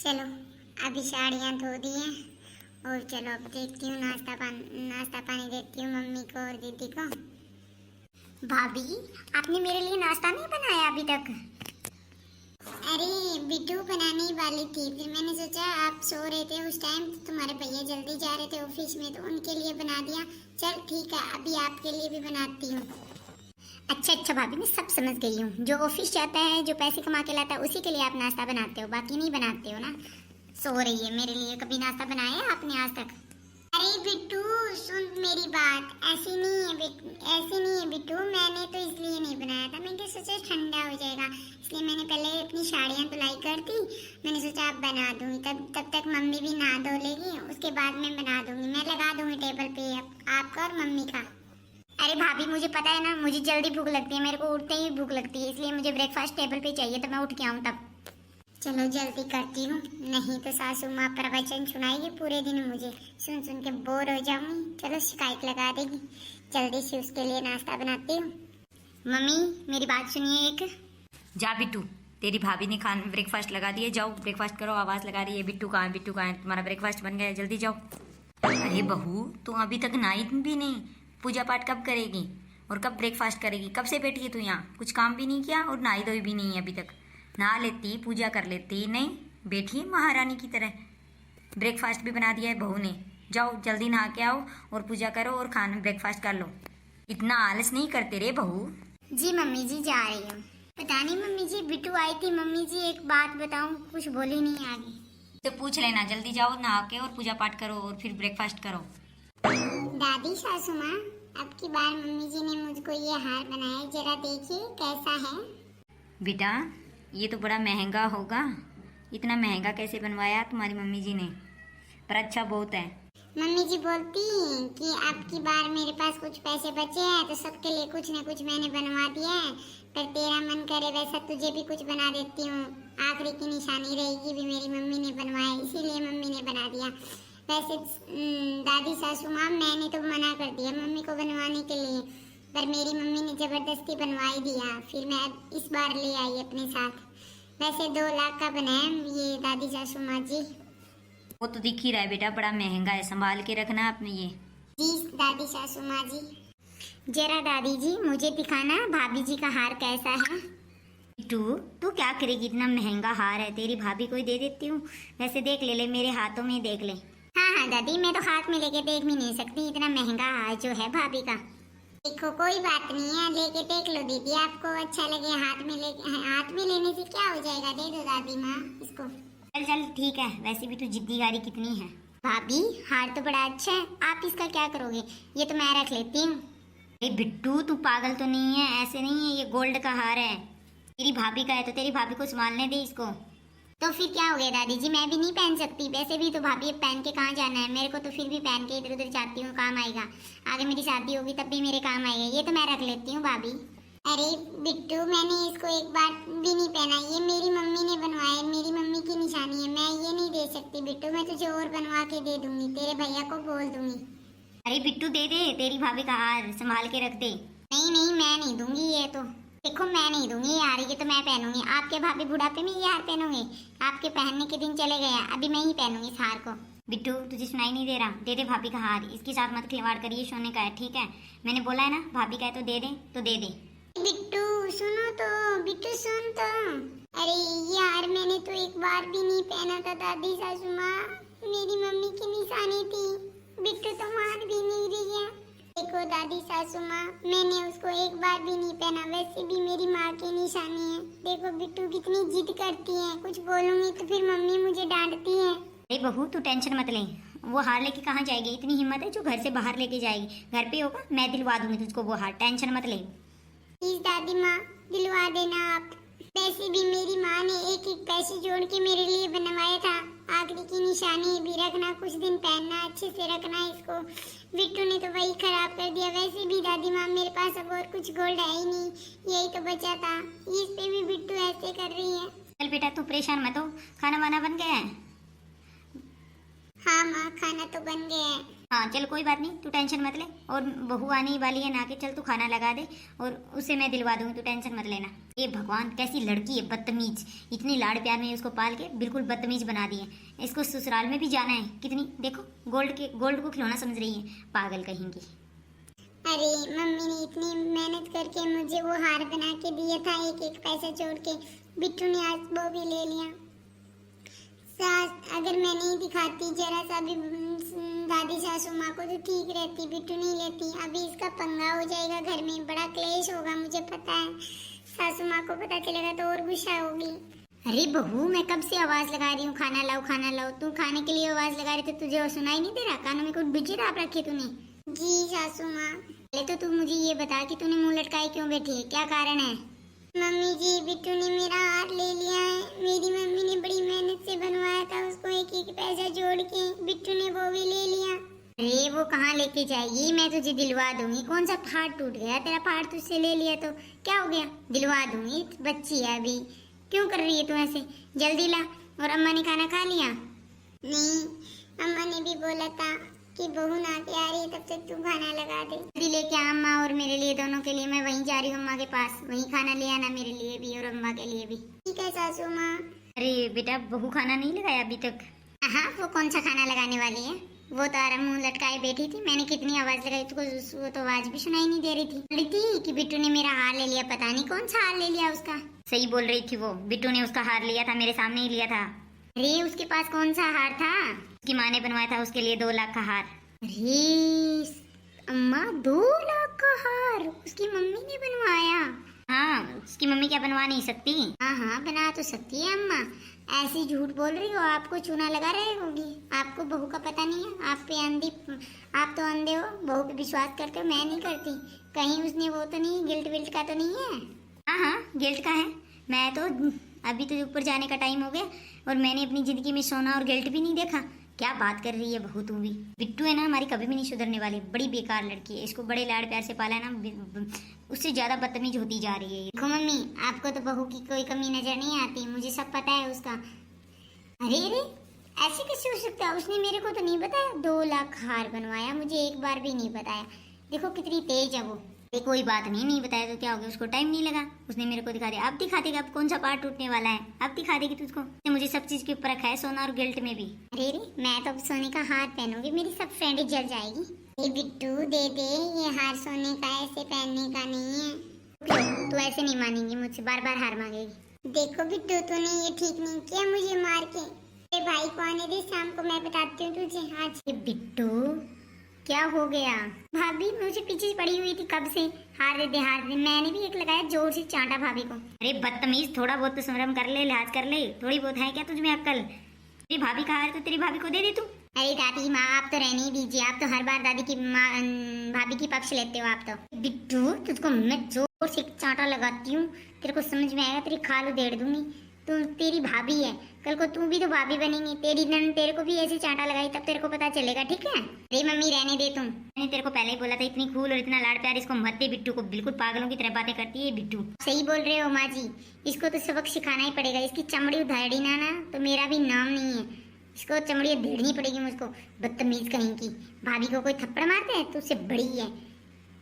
चलो अभी साड़ियाँ धो दी हैं और चलो अब देखती हूँ नाश्ता पानी देती हूँ मम्मी को और दीदी को। भाभी आपने मेरे लिए नाश्ता नहीं बनाया अभी तक? अरे बिट्टू बनाने ही वाली थी, फिर मैंने सोचा आप सो रहे थे उस टाइम, तो तुम्हारे भैया जल्दी जा रहे थे ऑफिस में तो उनके लिए बना दिया। चल ठीक है अभी आपके लिए भी बनाती हूँ। अच्छा भाभी मैं सब समझ गई हूँ, जो ऑफिस जाता है जो पैसे कमा के लाता है उसी के लिए आप नाश्ता बनाते हो, बाकी नहीं बनाते हो ना। सो रही है मेरे लिए, कभी नाश्ता बनाया है आपने आज तक? अरे बिट्टू सुन मेरी बात, ऐसी नहीं है बिट्टू, मैंने तो इसलिए नहीं बनाया था, मैंने सोचा ठंडा हो जाएगा इसलिए मैंने पहले अपनी साड़ियाँ धुलाई कर दी। मैंने सोचा अब बना दूंगी, तब तक मम्मी भी नहा धो लेगी, उसके बाद मैं बना दूंगी, मैं लगा दूंगी टेबल पे आपका और मम्मी का। अरे भाभी मुझे पता है ना, मुझे जल्दी भूख लगती है, मेरे को उठते ही भूख लगती है, इसलिए मुझे ब्रेकफास्ट टेबल पे चाहिए, तो मैं उठ के आऊँ तब। चलो जल्दी करती हूँ, नहीं तो सासू माँ प्रवचन सुनाएगी पूरे दिन, मुझे सुन के बोर हो जाऊंगी। चलो शिकायत लगा देगी, जल्दी से उसके लिए नाश्ता बनाती हूँ। मम्मी मेरी बात सुनिए एक। जा बिट्टू, तेरी भाभी ने खान ब्रेकफास्ट लगा दिए, जाओ ब्रेकफास्ट करो। आवाज लगा रही है बिट्टू कहाँ है, बिट्टू कहाँ है, तुम्हारा ब्रेकफास्ट बन गया, जल्दी जाओ। अरे बहू तू अभी तक नहाई भी नहीं, पूजा पाठ कब करेगी और कब ब्रेकफास्ट करेगी? कब से बैठी है तू यहाँ, कुछ काम भी नहीं किया और नहाई धोई भी नहीं है अभी तक। नहा लेती पूजा कर लेती, नहीं बैठी है महारानी की तरह। ब्रेकफास्ट भी बना दिया है बहू ने, जाओ जल्दी नहा के आओ और पूजा करो और खाना ब्रेकफास्ट कर लो। इतना आलस नहीं करते रे बहू। जी मम्मी जी जा रही हूँ। पता नहीं मम्मी जी बिट्टू आई थी, मम्मी जी एक बात बताऊँ, कुछ बोली नहीं आगे। तो पूछ लेना, जल्दी जाओ नहा के और पूजा पाठ करो और फिर ब्रेकफास्ट करो। दादी सासू माँ अब की बार मम्मी जी ने मुझको ये हार बनाया, जरा देखिए कैसा है। बेटा ये तो बड़ा महंगा होगा, इतना महंगा कैसे बनवाया तुम्हारी मम्मी जी ने, पर अच्छा बहुत है। मम्मी जी बोलती कि अब की बार मेरे पास कुछ पैसे बचे हैं तो सबके लिए कुछ न कुछ मैंने बनवा दिया है, पर तेरा मन करे वैसा तुझे भी कुछ बना देती हूँ, आखिरी की निशानी रहेगी भी मेरी मम्मी ने बनवाया, इसीलिए मम्मी ने बना दिया। वैसे दादी सासू माँ मैंने तो मना कर दिया मम्मी को बनवाने के लिए, पर मेरी मम्मी ने जबरदस्ती बनवा ही दिया, फिर मैं इस बार ले आई अपने साथ। वैसे 2 लाख का बनाया ये दादी सासू माँ जी। वो तो दिख ही रहा है बेटा, बड़ा महंगा है, संभाल के रखना आपने ये। जी दादी सासू माँ जी। जरा दादी जी मुझे दिखाना भाभी जी का हार कैसा है। तू क्या करेगी, इतना महंगा हार है, तेरी भाभी को ही दे देती हूँ। वैसे देख ले मेरे हाथों में देख ले। हाँ दादी मैं तो हाथ में लेके देख भी नहीं सकती, इतना महंगा हार जो है भाभी का। देखो कोई बात नहीं है, लेके देख लो दीदी, आपको अच्छा लगे हाथ में लेने से क्या हो जाएगा, दे दो दादी माँ इसको। चल ठीक है, वैसे भी तू जिद्दीगारी कितनी है। भाभी हार तो बड़ा अच्छा है, आप इसका क्या करोगे? ये तो मैं रख लेती हूँ। अरे बिट्टू तू पागल तो नहीं है, ऐसे नहीं है, ये गोल्ड का हार है, तेरी भाभी का है तो तेरी भाभी को संभालने दे इसको। तो फिर क्या हो गया दादी जी, मैं भी नहीं पहन सकती? वैसे भी तो भाभी अब पहन के कहाँ जाना है मेरे को, तो फिर भी पहन के इधर उधर जाती हूँ, काम आएगा, आगे मेरी शादी होगी तब भी मेरे काम आएगा, ये तो मैं रख लेती हूँ भाभी। अरे बिट्टू मैंने इसको एक बार भी नहीं पहना, ये मेरी मम्मी ने बनवाया, मेरी मम्मी की निशानी है, मैं ये नहीं दे सकती बिट्टू, मैं तुझे और बनवा के दे दूंगी, तेरे भैया को बोल दूंगी। अरे बिट्टू दे दे, तेरी भाभी का हार संभाल के रख दे। नहीं मैं नहीं दूंगी, ये तो देखो मैं नहीं दूंगी ये हार, ये तो मैं पहनूंगी। आपके भाभी बुढ़ापे में ये हार पहनोगे? आपके पहनने के दिन चले गए, अभी मैं ही पहनूंगी इस हार को। बिट्टू तुझे सुनाई नहीं दे रहा, दे दे भाभी का हार, इसके साथ मत खिलवाड़ करिए, सोने का है ठीक है, मैंने बोला है ना भाभी का है तो दे दे। बिट्टू सुनो तो, बिट्टू सुन तो। अरे ये हार मैंने तो एक बार भी नहीं पहना था दादी सासू माँ, मेरी मम्मी की निशानी थी, बिट्टू तो मान भी नहीं रही है। देखो दादी सासू माँ मैंने उसको एक बार भी नहीं पहना, वैसे भी मेरी माँ की निशानी है। देखो बिट्टू कितनी जिद करती है, कुछ बोलूंगी तो फिर मम्मी मुझे डांटती है। अरे बहू तू टेंशन मत ले, वो हार लेके कहाँ जाएगी, इतनी हिम्मत है जो घर से बाहर लेके जाएगी, घर पे होगा मैं दिलवा दूंगी तुझको वो हार, टेंशन मत ले। प्लीज दादी माँ दिलवा देना आप, वैसे भी मेरी माँ ने एक पैसे जोड़ के मेरे लिए बनवाया था, आखिरी की निशानी भी रखना, कुछ दिन पहनना, अच्छे से रखना इसको। बिट्टू ने तो वही खराब कर दिया। वैसे भी दादी माँ मेरे पास अब और कुछ गोल्ड है ही नहीं, यही तो बचा था, इस पे भी बिट्टू ऐसे कर रही है। चल बेटा तू परेशान मत हो, खाना वाना बन गया है? हाँ माँ खाना तो बन गया है। हाँ चल कोई बात नहीं, तू टेंशन मत ले। और बहू आने ही वाली है ना के, चल तू खाना लगा दे और उसे मैं दिलवा दूंगी, तू टेंशन मत लेना। ये भगवान कैसी लड़की है, बदतमीज। इतनी लाड़ प्यार में उसको पाल के बिल्कुल बदतमीज बना दी है। इसको ससुराल में भी जाना है, कितनी देखो गोल्ड को खिलौना समझ रही है, पागल कहेंगी। अरे मम्मी ने इतनी मेहनत करके मुझे वो हार बना के दिया था, एक एक पैसा जोड़ के। बिट्टू ने आज वो भी ले लिया। सास अगर मैं नहीं दिखाती जरा सा भी दादी सासू माँ को तो ठीक रहती, बिट्टू नहीं लेती। अभी इसका पंगा हो जाएगा, घर में बड़ा क्लेश होगा, मुझे पता है। सासू माँ को पता चलेगा तो और गुस्सा होगी। अरे बहू मैं कब से आवाज लगा रही हूँ, खाना लाओ खाना लाओ। तू खाने के लिए आवाज लगा रही थी, तुझे सुनाई नहीं दे रहा? कानों में कुछ बिजी आप रखे तूने? जी सासू माँ। पहले तो तू मुझे ये बता कि तूने मुंह लटकाए क्यों बैठी है, क्या कारण है? मम्मी जी बिट्टू ने मेरा हार ले लिया है। मेरी मम्मी ने बड़ी मेहनत से बनवाया था उसको, एक एक पैसा जोड़ के। बिट्टू ने वो भी ले लिया। अरे वो कहाँ लेके जाएगी, मैं तुझे दिलवा दूंगी। कौन सा पहाड़ टूट गया तेरा? पहाड़ तुझसे ले लिया तो क्या हो गया, दिलवा दूंगी। बच्ची है अभी, क्यों कर रही है तू ऐसे? जल्दी ला। और अम्मा ने खाना खा लिया? नहीं, अम्मा ने भी बोला था कि बहू ना के आ रही है, तब तक तू खाना लगा दे। जल्दी लेके आ अम्मा और मेरे लिए, दोनों के लिए। मैं वहीं जा रही हूँ अम्मा के पास, वहीं खाना ले आना मेरे लिए भी और अम्मा के लिए भी। ठीक है सासू माँ। अरे बेटा बहू खाना नहीं लगाया अभी तक? हाँ वो कौन सा खाना लगाने वाली है, वो तो आराम मुंह लटकाए बैठी थी। मैंने कितनी आवाज लगाई तुझको, वो तो आवाज भी सुनाई नहीं दे रही थी। बोली थी कि बिट्टू ने मेरा हार ले लिया, पता नहीं कौन सा हार ले लिया उसका। सही बोल रही थी वो, बिट्टू ने उसका हार लिया था, मेरे सामने ही लिया था। अरे उसके पास कौन सा हार था? उसकी माँ ने बनवाया था उसके लिए 2 लाख का हार। अरे अम्मा 2 लाख का हार उसकी मम्मी ने बनवाया? हाँ उसकी मम्मी क्या बनवा नहीं सकती? हाँ हाँ बना तो सकती है अम्मा, ऐसी झूठ बोल रही हो, आपको चूना लगा रही होगी। आपको बहू का पता नहीं है, आप पे अंधी, आप तो अंधे हो, बहू पे विश्वास करते हो, मैं नहीं करती। कहीं उसने वो तो नहीं, गिल्ट विल्ट का तो नहीं है? हाँ हाँ गिल्ट का है। मैं तो अभी तो ऊपर जाने का टाइम हो गया और मैंने अपनी जिंदगी में सोना और गिल्ट भी नहीं देखा। क्या बात कर रही है बहू तू भी? बिट्टू है ना हमारी कभी भी नहीं सुधरने वाली, बड़ी बेकार लड़की है। इसको बड़े लाड़ प्यार से पाला है ना, उससे ज्यादा बदतमीज होती जा रही है। देखो मम्मी आपको तो बहू की कोई कमी नजर नहीं आती, मुझे सब पता है उसका। अरे अरे ऐसे कैसे हो सकता है, उसने मेरे को तो नहीं बताया। 2 लाख हार बनवाया, मुझे एक बार भी नहीं बताया। देखो कितनी तेज है वो। कोई बात नहीं, नहीं बताया तो क्या हो गया, उसको टाइम नहीं लगा, उसने मेरे को दिखा दिया। अब दिखा देगा, अब कौन सा पार्ट टूटने वाला है, अब दिखा देगी तुझको। मुझे सब चीज के ऊपर रखा है, सोना और गिल्ट में भी। अरे मैं तो अब सोने का हार पहनूंगी, मेरी सब फ्रेंड जल जाएगी। ये बिट्टू दे दे, ये हार सोने का ऐसे पहनने का नहीं है। तू ऐसे नहीं मानेगी मुझसे, बार बार हार मांगेगी। देखो बिट्टू तूने ये ठीक नहीं किया मुझे मार के। तेरे भाई को आने दे, शाम को मैं बताती हूँ तुझे। आज बिट्टू क्या हो गया? भाभी मुझे पीछे पड़ी हुई थी कब से, हार दे हार दे। मैंने भी एक लगाया, जोर से चांटा भाभी को। अरे बदतमीज, थोड़ा बहुत तो शर्म कर ले, लिहाज कर ले, थोड़ी बहुत है क्या तुझमें अक्ल? तेरी भाभी का हार तो तेरी भाभी को दे दे तू। अरे दादी माँ आप तो रहने ही दीजिए, आप तो हर बार दादी की माँ भाभी की पक्ष लेते हो आप तो। बिट्टू तुझको मैं जोर से चांटा लगाती हूँ, तेरे को समझ में आएगा, तेरी खाल उधेड़ दूंगी। तू तेरी भाभी है, कल को तू भी तो भाभी बनेगी। तेरी नन तेरे को भी ऐसे चांटा लगाई तब तेरे को पता चलेगा, ठीक है? अरे मम्मी रहने दे तुम, मैंने तेरे को पहले ही बोला था इतनी कूल और इतना लाड़ प्यार इसको मत दे। बिट्टू को बिल्कुल पागलों की तरह बातें करती है बिट्टू। सही बोल रहे हो माँ जी, इसको तो सबक सिखाना ही पड़ेगा। इसकी चमड़ी उधेड़ी ना तो मेरा भी नाम नहीं है। इसको चमड़ी उधेड़नी पड़ेगी मुझको, बदतमीज कहीं की। भाभी को कोई थप्पड़ मारते है तो उससे बड़ी है,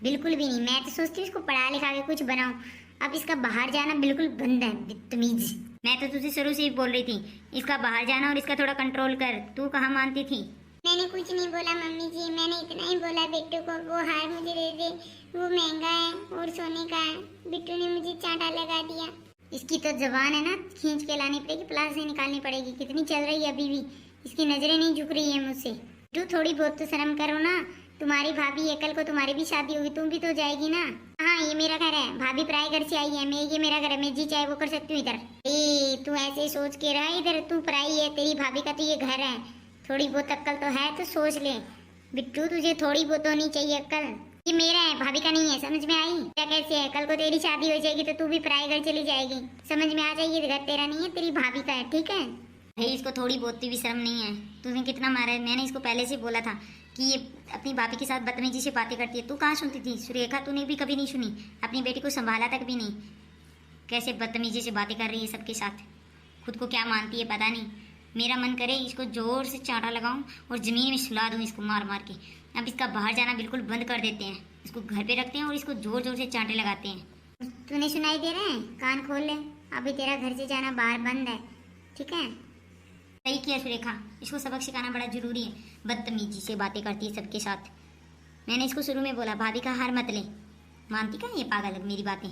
बिल्कुल भी नहीं। मैं तो सोचती हूँ इसको पढ़ा लिखा के कुछ बनाऊं, अब इसका बाहर जाना बिल्कुल बंद है, बदतमीज। मैं तो तुझे शुरू से ही बोल रही थी इसका बाहर जाना और इसका थोड़ा कंट्रोल कर, तू कहाँ मानती थी? मैंने कुछ नहीं बोला मम्मी जी, मैंने इतना ही बोला बिट्टू को वो हार मुझे दे दे, वो महंगा है और सोने का है। बिट्टू ने मुझे चांटा लगा दिया। इसकी तो जबान है ना, खींच के लानी पड़ेगी, प्लास से निकालनी पड़ेगी। कितनी चल रही है अभी भी, इसकी नजरें नहीं झुक रही है मुझसे। बिट्टू थोड़ी बहुत तो शर्म करो ना, तुम्हारी भाभी है, कल को तुम्हारी भी शादी होगी, तुम भी तो जाएगी ना। हाँ ये मेरा घर है, भाभी पराए घर से आई है, मैं ये मेरा घर है, मैं जी चाहे वो कर सकती हूँ इधर। तू ऐसे सोच के रहा, इधर तू पराई है, तेरी भाभी का तो ये घर है। थोड़ी बहुत अक्ल तो है तो सोच ले बिट्टू, तुझे थोड़ी बहुत होनी चाहिए अक्ल। ये मेरा है, भाभी का नहीं है, समझ में आई? क्या कैसे है, कल को तेरी शादी हो जाएगी तो तू भी पराए घर चली जाएगी, समझ में आ जाएगी? घर तेरा नहीं है, तेरी भाभी का है, ठीक है? भाई इसको थोड़ी बहुत भी शर्म नहीं है, तुझे कितना मारा है। मैंने इसको पहले से बोला था कि ये अपनी भाभी के साथ बदतमीजी से बातें करती है। तू कहाँ सुनती थी सुरेखा, तूने भी कभी नहीं सुनी, अपनी बेटी को संभाला तक भी नहीं। कैसे बदतमीजी से बातें कर रही है सबके साथ, खुद को क्या मानती है पता नहीं। मेरा मन करे इसको जोर से चांटा लगाऊं और जमीन में सुला दूं इसको मार मार के, अब इसका बाहर जाना बिल्कुल बंद कर देते हैं, इसको घर पे रखते हैं और इसको जोर जोर से चांटे लगाते हैं। तूने सुनाई दे रहे हैं? कान खोल ले, अभी तेरा घर से जाना बाहर बंद है, ठीक है? सही किया सुरेखा, इसको सबक सिखाना बड़ा जरूरी है, बदतमीजी से बातें करती है सबके साथ। मैंने इसको शुरू में बोला भाभी का हार मत ले, मानती क्या ये पागल मेरी बातें।